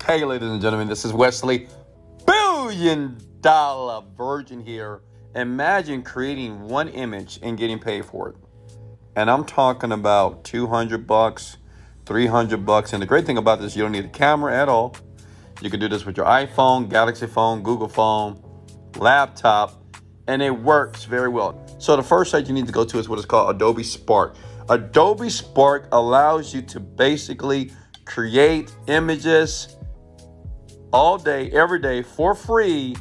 Hey, ladies and gentlemen, this is Wesley Virgin here. Imagine creating one image and getting paid for it. And I'm talking about $200, $300. And the great thing about this, you don't need a camera at all. You can do this with your iPhone, Galaxy phone, Google phone, laptop, and it works very well. So the first site you need to go to is what is called Adobe Spark. Adobe Spark allows you to basically create images all day, every day for free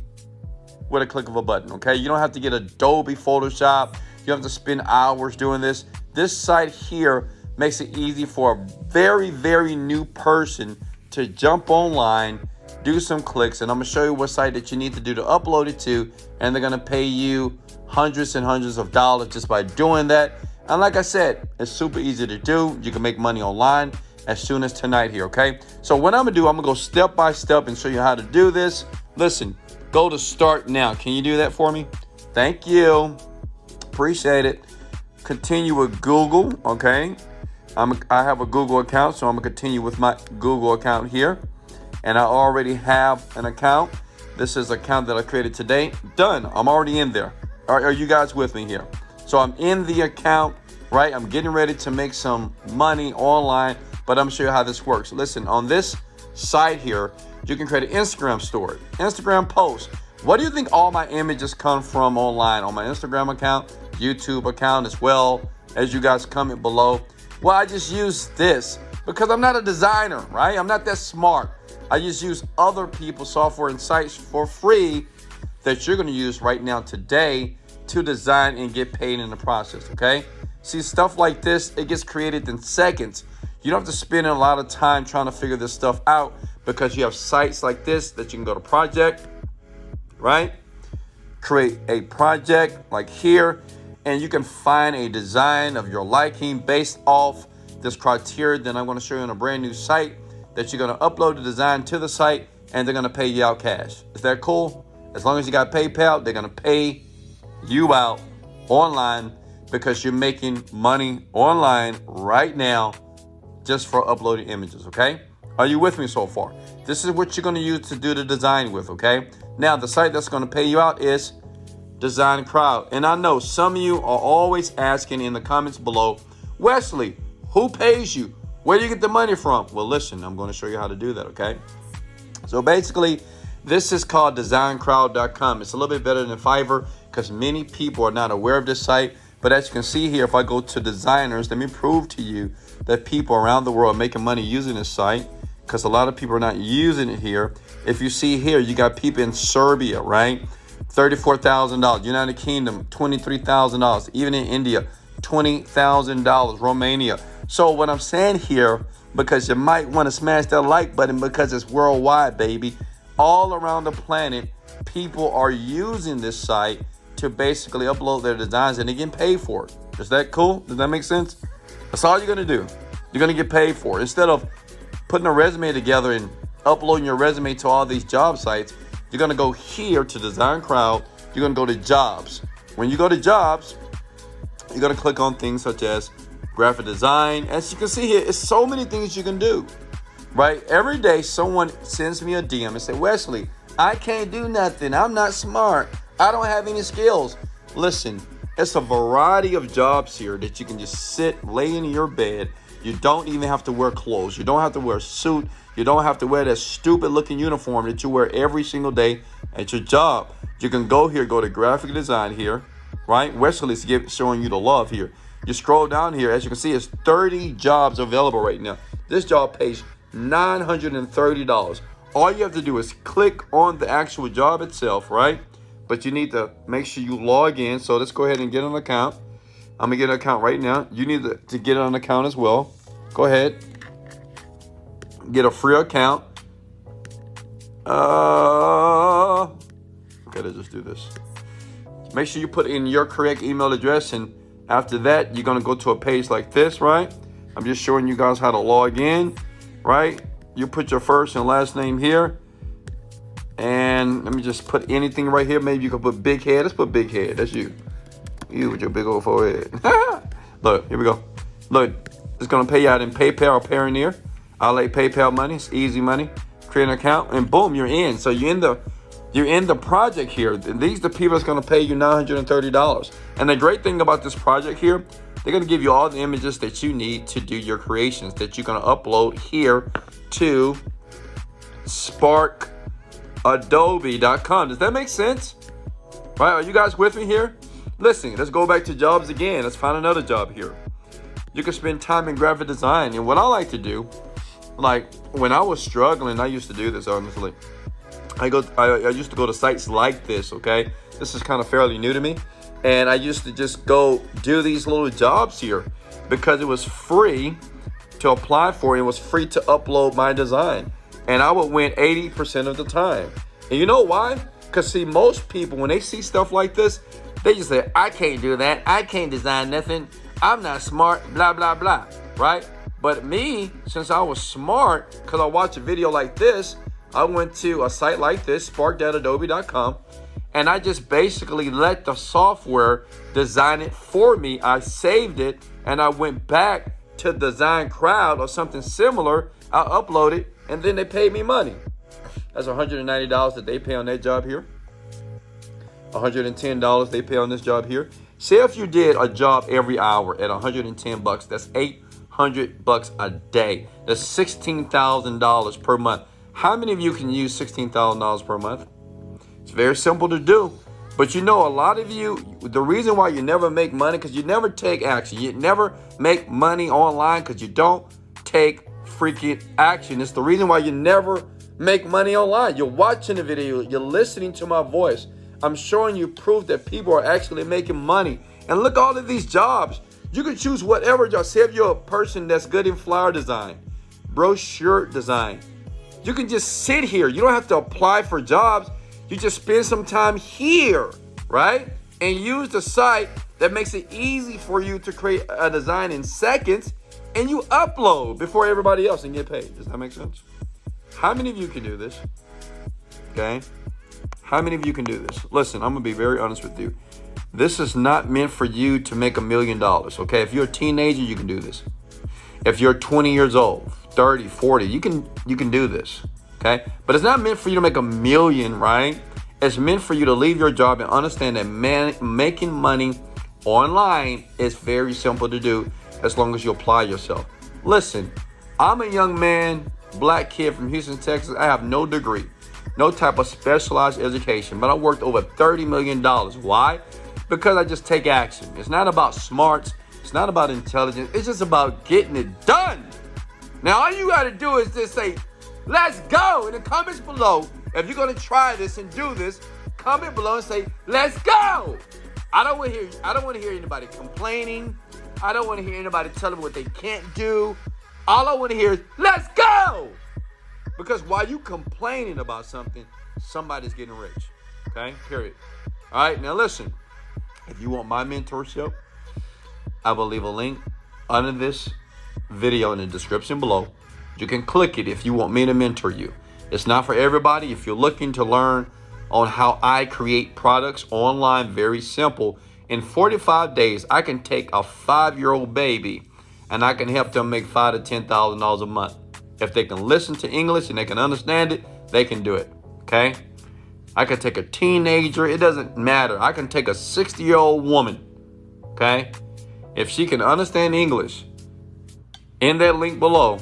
with a click of a button, okay? You don't have to get Adobe Photoshop. You don't have to spend hours doing this. This site here makes it easy for a very, very new person to jump online, do some clicks, and I'm gonna show you what site that you need to do to upload it to, and they're gonna pay you hundreds and hundreds of dollars just by doing that. And like I said, it's super easy to do. You can make money online as soon as tonight here, okay? So what I'm gonna do, I'm gonna go step by step and show you how to do this. Listen, go to start now. Can you do that for me? Thank you. Appreciate it. Continue with Google, okay? I have a Google account, so I'm gonna continue with my Google account here. And I already have an account. This is an account that I created today. Done, I'm already in there. Are you guys with me here? So I'm in the account, right? I'm getting ready to make some money online, but I'm gonna show you how this works. Listen, on this site here, you can create an Instagram story, Instagram post. What do you think all my images come from online? On my Instagram account, YouTube account, as well as you guys comment below. Well, I just use this because I'm not a designer, right? I'm not that smart. I just use other people's software and sites for free that you're gonna use right now today to design and get paid in the process, okay? See, stuff like this, it gets created in seconds. You don't have to spend a lot of time trying to figure this stuff out because you have sites like this that you can go to project, right? Create a project like here, and you can find a design of your liking based off this criteria. Then I'm going to show you on a brand new site that you're going to upload the design to the site, and they're going to pay you out cash. Is that cool? As long as you got PayPal, they're going to pay you out online because you're making money online right now just for uploading images, okay? Are you with me so far? This is what you're going to use to do the design with, okay? Now, the site that's going to pay you out is DesignCrowd. And I know some of you are always asking in the comments below, Wesley, who pays you? Where do you get the money from? Well, listen, I'm going to show you how to do that, okay? So basically, this is called DesignCrowd.com. It's a little bit better than Fiverr because many people are not aware of this site. But as you can see here, if I go to designers, let me prove to you that people around the world are making money using this site because a lot of people are not using it here. If you see here, you got people in Serbia, right? $34,000. United Kingdom, $23,000. Even in India, $20,000. Romania. So what I'm saying here, because you might want to smash that like button because it's worldwide, baby. All around the planet, people are using this site to basically upload their designs and they get paid for it. Is that cool? Does that make sense? That's all you're gonna do. You're gonna get paid for it. Instead of putting a resume together and uploading your resume to all these job sites, you're gonna go here to DesignCrowd. You're gonna go to jobs. When you go to jobs, you're gonna click on things such as graphic design. As you can see here, it's so many things you can do, right? Every day someone sends me a DM and say, Wesley, I can't do nothing. I'm not smart. I don't have any skills. Listen, it's a variety of jobs here that you can just sit, lay in your bed. You don't even have to wear clothes. You don't have to wear a suit. You don't have to wear that stupid looking uniform that you wear every single day at your job. You can go here, go to graphic design here, right? Wesley's showing you the love here. You scroll down here, as you can see, it's 30 jobs available right now. This job pays $930. All you have to do is click on the actual job itself, right? But you need to make sure you log in. So let's go ahead and get an account. I'm gonna get an account right now. You need to get an account as well. Go ahead. Get a free account. Okay, let's just do this. Make sure you put in your correct email address. And after that, you're gonna go to a page like this, right? I'm just showing you guys how to log in, right? You put your first and last name here. And let me just put anything right here. Maybe you can put big head. Let's put big head. That's you. You with your big old forehead. Look, here we go. Look, it's going to pay you out in PayPal or Payoneer. I like PayPal money. It's easy money. create an account, and boom, you're in. So you're in the project here. These are the people that's going to pay you $930. And the great thing about this project here, they're going to give you all the images that you need to do your creations that you're going to upload here to sparkadobe.com. Does that make sense? Right? Are you guys with me here? Listen, let's go back to jobs again. Let's find another job here. You can spend time in graphic design. And what I like to do, like when I was struggling, I used to do this, honestly. I used to go to sites like this, okay? This is kind of fairly new to me. And I used to just go do these little jobs here because it was free to apply for. It was free to upload my design. And I would win 80% of the time. And you know why? Because see, most people, when they see stuff like this, they just say, I can't do that. I can't design nothing. I'm not smart, blah, blah, blah, right? But me, since I was smart, because I watched a video like this, I went to a site like this, spark.adobe.com, and I just basically let the software design it for me. I saved it, and I went back to DesignCrowd or something similar. I uploaded, and then they paid me money. That's $190 that they pay on that job here. $110 they pay on this job here. Say if you did a job every hour at $110, that's $800 a day. That's $16,000 per month. How many of you can use $16,000 per month? It's very simple to do. But you know, a lot of you, the reason why you never make money, because you never take action. You never make money online because you don't take freaking action. It's the reason why you never make money online. You're watching the video. You're listening to my voice. I'm showing you proof that people are actually making money. And look, all of these jobs. You can choose whatever job. Say if you're a person that's good in flower design, brochure design. You can just sit here. You don't have to apply for jobs. You just spend some time here, right? And use the site that makes it easy for you to create a design in seconds, and you upload before everybody else and get paid. Does that make sense? How many of you can do this? Okay. How many of you can do this? Listen, I'm going to be very honest with you. This is not meant for you to make $1 million, okay? If you're a teenager, you can do this. If you're 20 years old, 30, 40, you can do this, okay? But it's not meant for you to make $1 million, right? It's meant for you to leave your job and understand that making money online is very simple to do as long as you apply yourself. Listen, I'm a young man, black kid from Houston, Texas. I have no degree, no type of specialized education, but I worked over $30 million. Why? Because I just take action. It's not about smarts. It's not about intelligence. It's just about getting it done. Now, all you got to do is just say, let's go in the comments below. If you're going to try this and do this, comment below and say, let's go. I don't want to hear anybody complaining. I don't want to hear anybody telling me what they can't do. All I want to hear is, let's go. Because while you complaining about something, somebody's getting rich. Okay? Period. All right. Now, listen. If you want my mentorship, I will leave a link under this video in the description below. You can click it if you want me to mentor you. It's not for everybody. If you're looking to learn on how I create products online, very simple. In 45 days, I can take a 5-year-old baby and I can help them make $5,000 to $10,000 a month. If they can listen to English and they can understand it, they can do it. Okay? I can take a teenager. It doesn't matter. I can take a 60-year-old woman. Okay? If she can understand English, in that link below,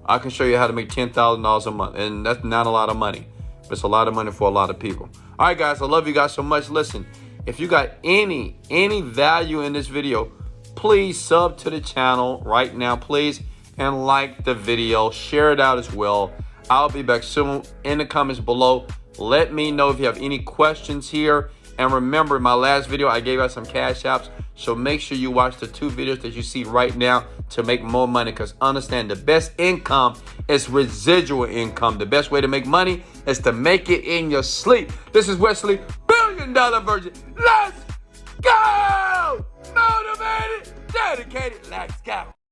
I can show you how to make $10,000 a month. And that's not a lot of money. But it's a lot of money for a lot of people. All right, guys. I love you guys so much. Listen, if you got any value in this video, please sub to the channel right now, please. And like the video. Share it out as well. I'll be back soon. In the comments below, let me know if you have any questions here. And remember, in my last video, I gave out some cash apps. So make sure you watch the 2 videos that you see right now to make more money. Because understand, the best income is residual income. The best way to make money is to make it in your sleep. This is Wesley, $1 Billion Virgin. Let's go! Motivated, dedicated, let's go.